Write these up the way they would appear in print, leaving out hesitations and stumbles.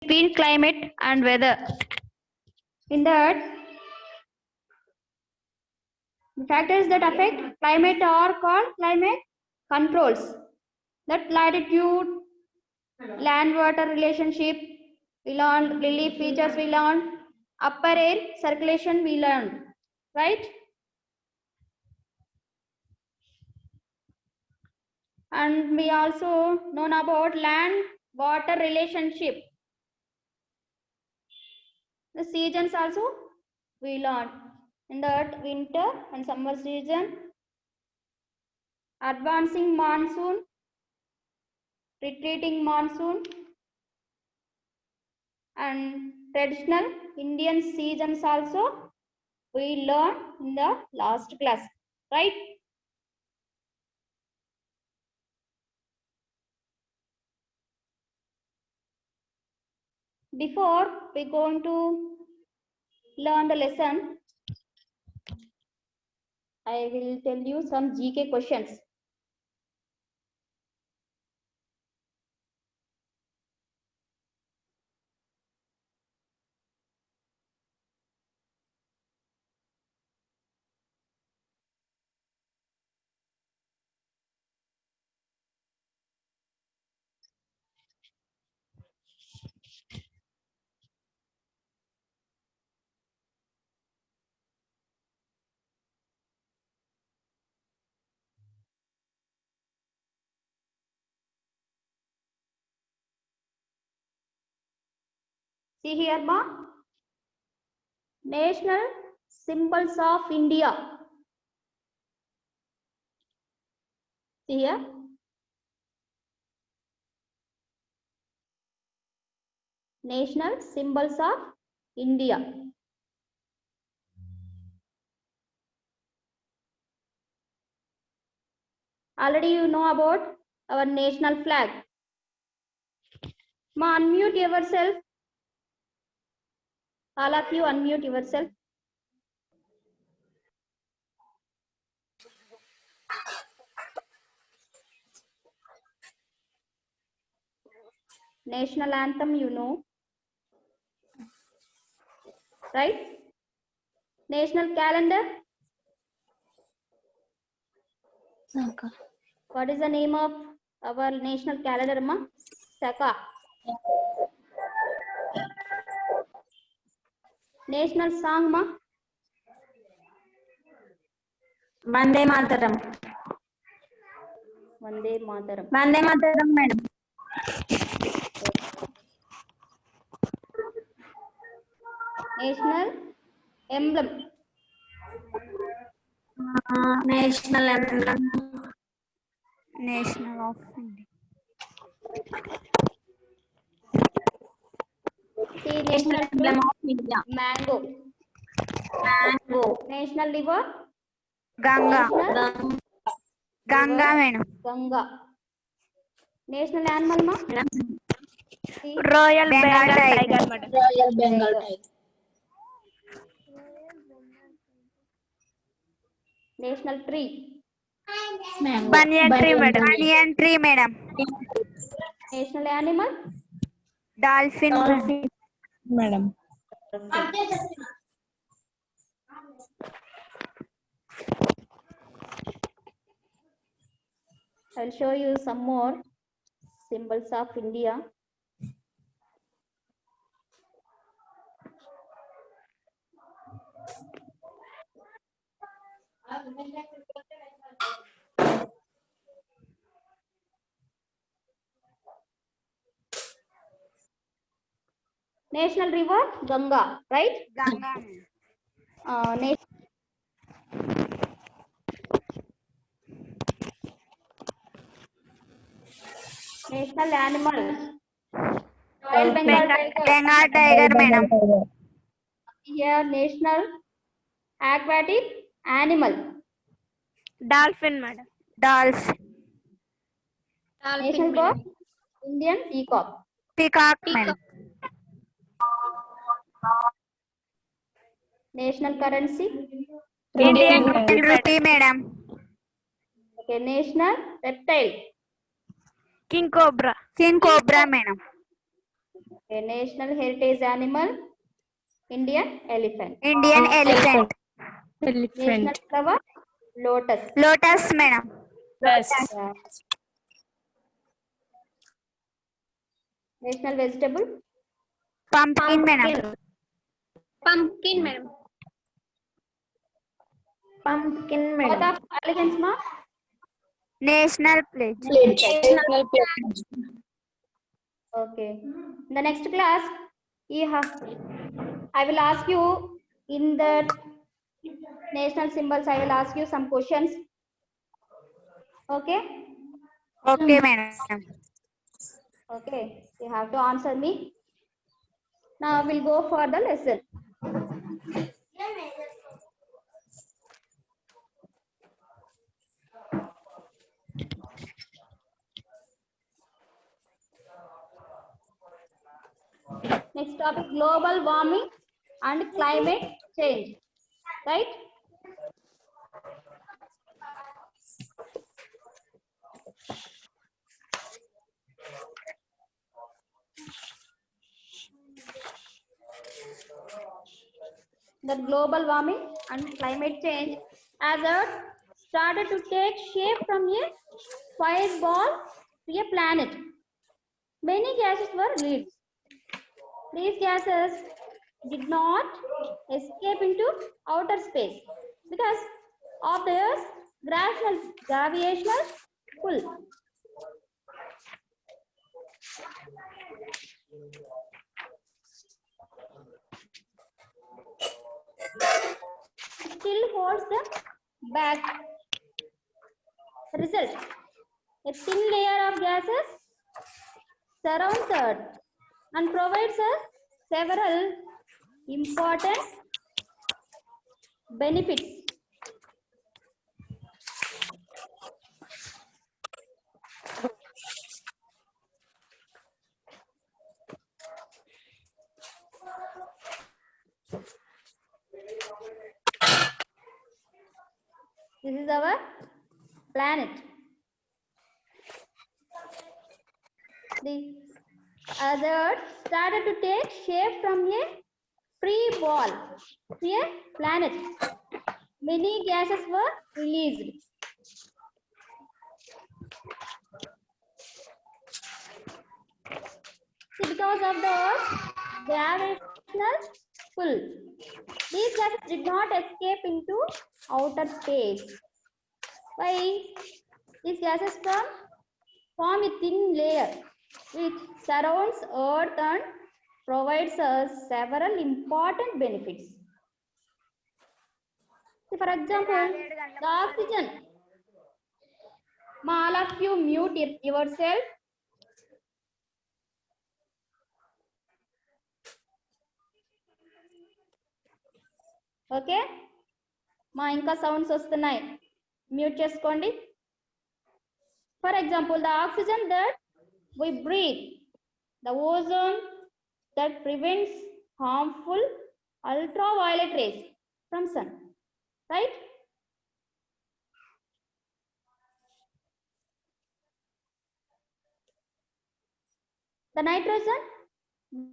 between climate and weather. In that, the factors that affect climate are called climate controls. That latitude, land-water relationship, we learned, relief features we learned, upper air circulation we learned, right? And we also known about land-water relationship. The seasons also we learned. In that, winter and summer season, advancing monsoon, retreating monsoon, and traditional Indian seasons also we learned in the last class, right? Before we going to learn the lesson, I will tell you some GK questions. See here, ma. National symbols of India. See here. National symbols of India. Already you know about our national flag. Ma, unmute yourself. All of you unmute yourself. National anthem, you know. Right? National calendar. Saka. What is the name of our national calendar, ma? Saka. National song, ma? Vande Mataram. Vande Mataram. Vande Mataram, madam. National emblem. National emblem. National of India. See, National national emblem fruit, of India. mango. Mango. National river, Ganga. national Ganga, river, madam. Ganga. National animal, ma? See, Royal Bengal Tiger, madam. Royal Bengal Tiger. national tree. Mango. Banyan tree, madam. Banyan tree, madam. National animal, Dolphin. Dolphin, madam. I'll show you some more symbols of India. National river, Ganga, right? Ganga. National animal, Royal Bengal Tiger. Bengal Tiger, madam. Here, national aquatic animal. Dolphin, madam. Dolphin. National bird, Indian peacock. Peacock, madam. National currency, Indian rupee, madam. okay. National reptile, King Cobra. King Cobra, madam. A national heritage animal, Indian elephant. Indian elephant. National Elephant. flower, lotus. Lotus, madam. Yes. Yeah. National vegetable, Pumpkin, madam. Pumpkin, madam. Pumpkin, what of elephants, ma? National pledge. National pledge. Okay. In the next class, I will ask you in the national symbols. I will ask you some questions. Okay. Okay, madam. Okay. You have to answer me. Now we'll go for the lesson. Next topic, global warming and climate change. Right? The global warming and climate change as Earth started to take shape from a fireball to a planet. Many gases were released. These gases did not escape into outer space because of the Earth's gravitational pull. Still holds them back. Result: a thin layer of gases surrounds Earth and provides us several important benefits. This is our planet. The Earth started to take shape from a free ball to a planet. Many gases were released. See, because of the Earth's gravitational pull, these gases did not escape into outer space. Why? These gases form a thin layer which surrounds Earth and provides us several important benefits. See, for example, the oxygen. All of you mute yourself. Okay? మా ఇంకా sounds వస్తున్నాయి, mute చేసుకోండి. For example, the oxygen that we breathe, the ozone that prevents harmful ultraviolet rays from sun, right? The nitrogen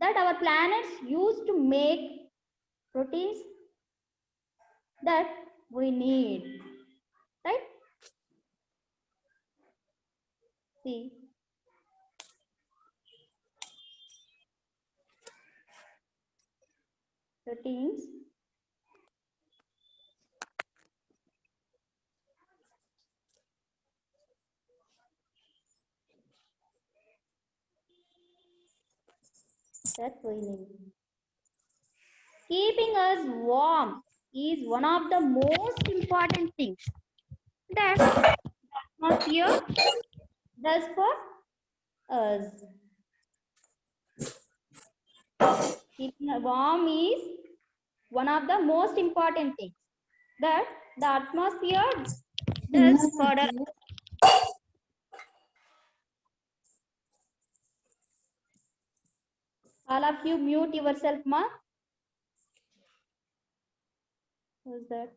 that our planets use to make proteins that we need, right? See, proteins that we need. Keeping us warm is one of the most important things that the atmosphere does for us. Keeping us warm is one of the most important things that the atmosphere does for us. All of you mute yourself, ma. Who's that?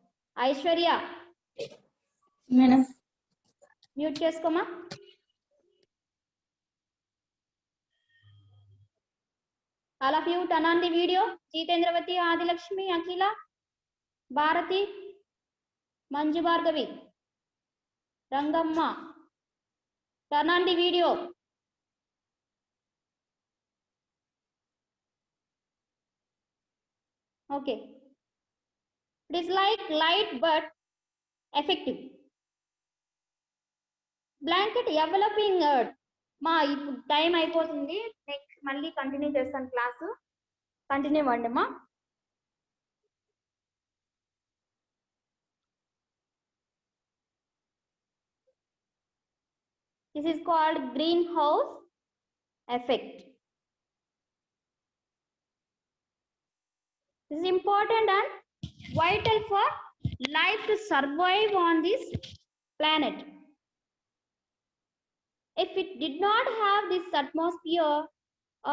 Aishwarya, Madam. mute చేసుకోమా. All of you turn on the video. Jitendravati, Adilakshmi, Akila, Bharati, Manju Bhargavi, Rangamma. Turn on the video. Okay. It is like light but effective. Blanket developing earth. మా ఇప్పుడు time అయిపోతుంది. Next మళ్ళీ continue చేస్తాను class. Continue అవ్వండి అమ్మా. This is called greenhouse effect. This is important and vital for life to survive on this planet. If it did not have this atmosphere,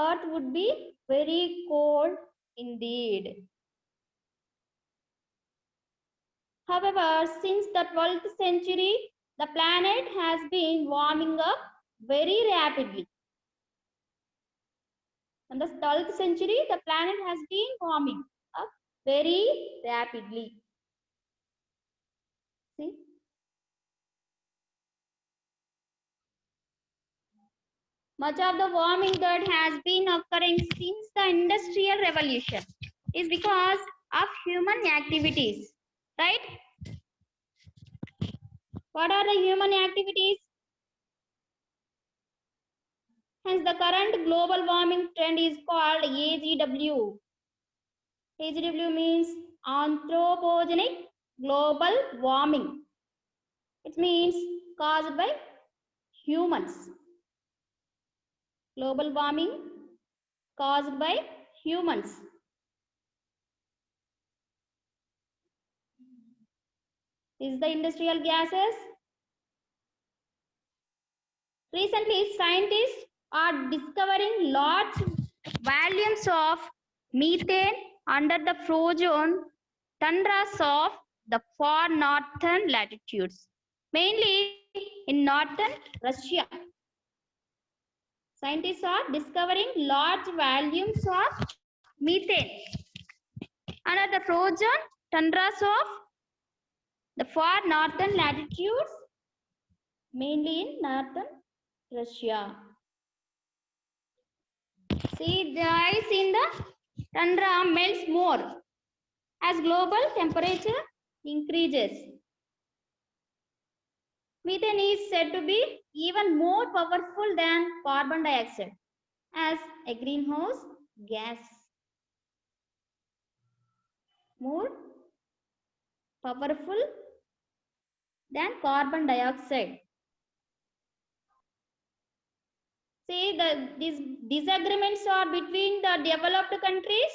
Earth would be very cold indeed. However, since the 12th century, the planet has been warming up very rapidly. In the 12th century, the planet has been warming up very rapidly. See? Much of the warming that has been occurring since the Industrial Revolution is because of human activities, right? What are the human activities? Hence, the current global warming trend is called AGW. AGW means anthropogenic global warming. It means caused by humans. Global warming caused by humans. Is the industrial gases. Recently, scientists are discovering large volumes of methane under the frozen tundras of the far northern latitudes, mainly in northern Russia. Scientists are discovering large volumes of methane under the frozen tundras of the far northern latitudes, mainly in northern Russia. See, the ice in the tundra melts more as global temperature increases. Methane is said to be even more powerful than carbon dioxide as a greenhouse gas. More powerful than carbon dioxide. See, these disagreements are between the developed countries,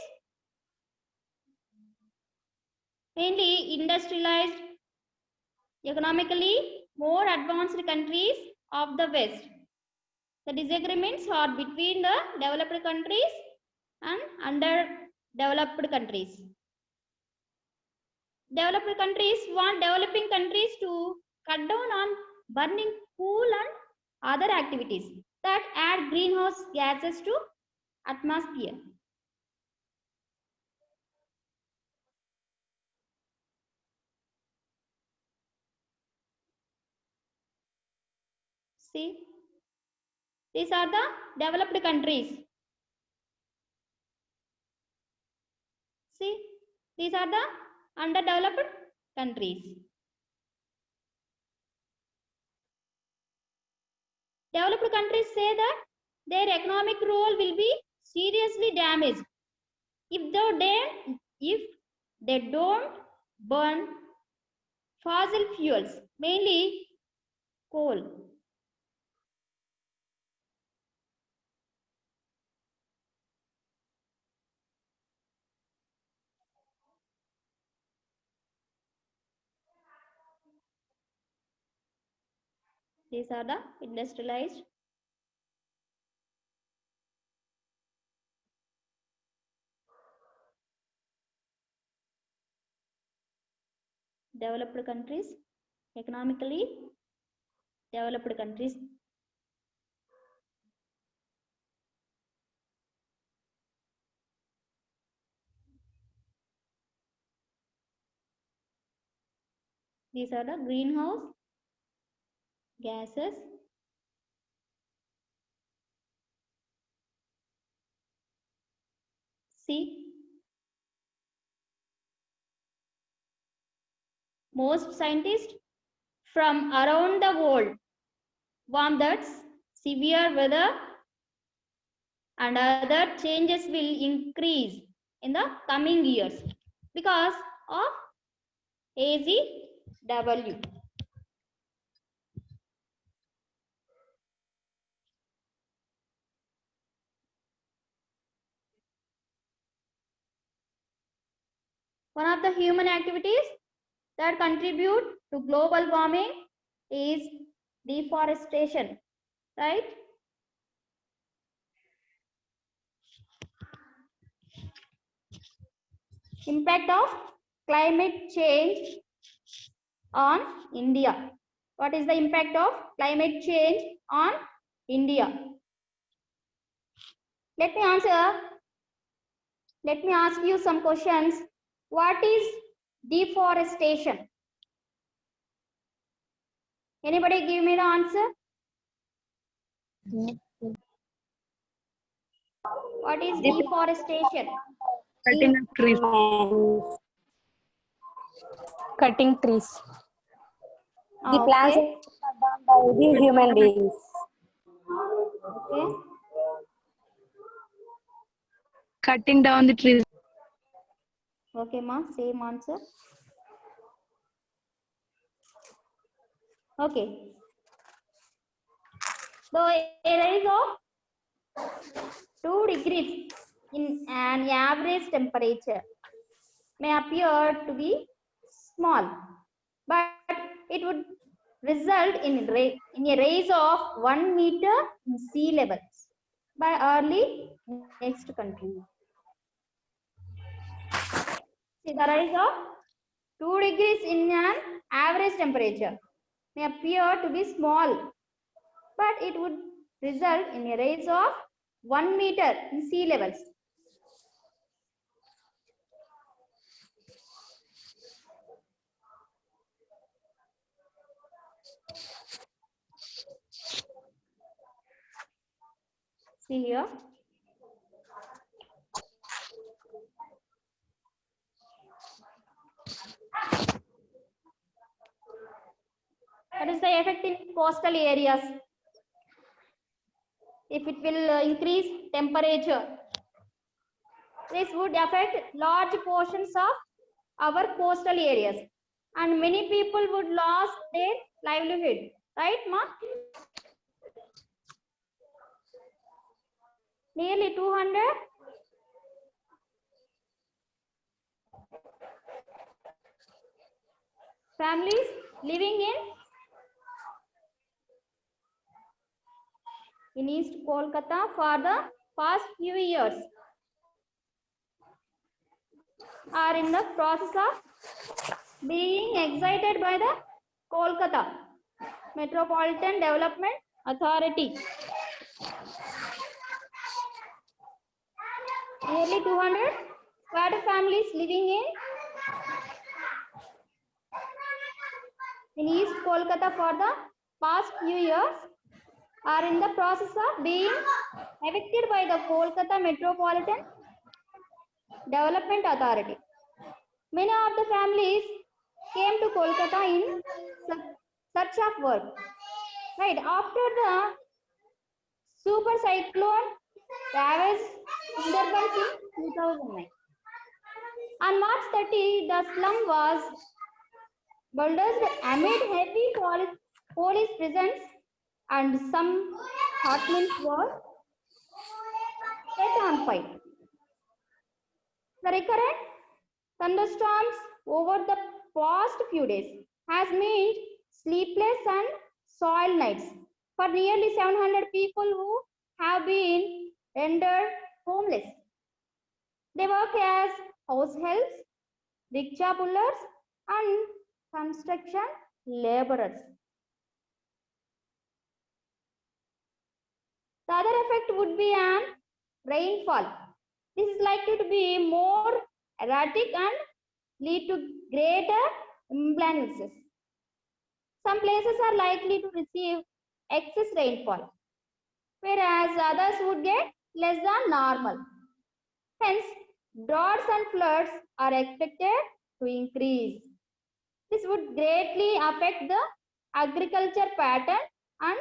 mainly industrialized, economically more advanced countries of the West. The disagreements are between the developed countries and underdeveloped countries. Developed countries want developing countries to cut down on burning coal and other activities that add greenhouse gases to atmosphere. See, these are the developed countries. See, these are the underdeveloped countries. Developed countries say that their economic role will be seriously damaged if they don't burn fossil fuels, mainly coal. These are the industrialized developed countries, economically developed countries. These are the greenhouse gases. See, most scientists from around the world warn that severe weather and other changes will increase in the coming years because of AZW. One of the human activities that contribute to global warming is deforestation, right? Impact of climate change on India. What is the impact of climate change on India? Let me answer. Let me ask you some questions. What is deforestation? Anybody give me the answer? What is deforestation? Cutting of trees. Cutting trees. The plants Okay. are done by the human beings. Okay. Cutting down the trees. Okay, ma. Same answer. Okay. So a rise of 2 degrees in an average temperature may appear to be small, but it would result in a rise of 1 meter in sea levels by early next country. See, the rise of 2 degrees in an average temperature may appear to be small, but it would result in a rise of 1 meter in sea levels. See here. What is the effect in coastal areas? If it will increase temperature, this would affect large portions of our coastal areas, and many people would lose their livelihood. Right, ma? Nearly 200 families living in East Kolkata for the past few years are in the process of being excited by the Kolkata Metropolitan Development Authority. Nearly 200 squatter families living in East Kolkata for the past few years are in the process of being evicted by the Kolkata Metropolitan Development Authority. Many of the families came to Kolkata in search of work. Right after the super cyclone ravaged Sundarbans in 2009. On March 30, the slum was bulldozed amid heavy police presence, and some apartments were set on fire. The recurrent thunderstorms over the past few days has meant sleepless and soiled nights for nearly 700 people who have been rendered homeless. They work as house helps, rickshaw pullers, and construction laborers. The other effect would be an rainfall. This is likely to be more erratic and lead to greater imbalances. some places are likely to receive excess rainfall, whereas others would get less than normal. Hence, droughts and floods are expected to increase. This would greatly affect the agriculture pattern and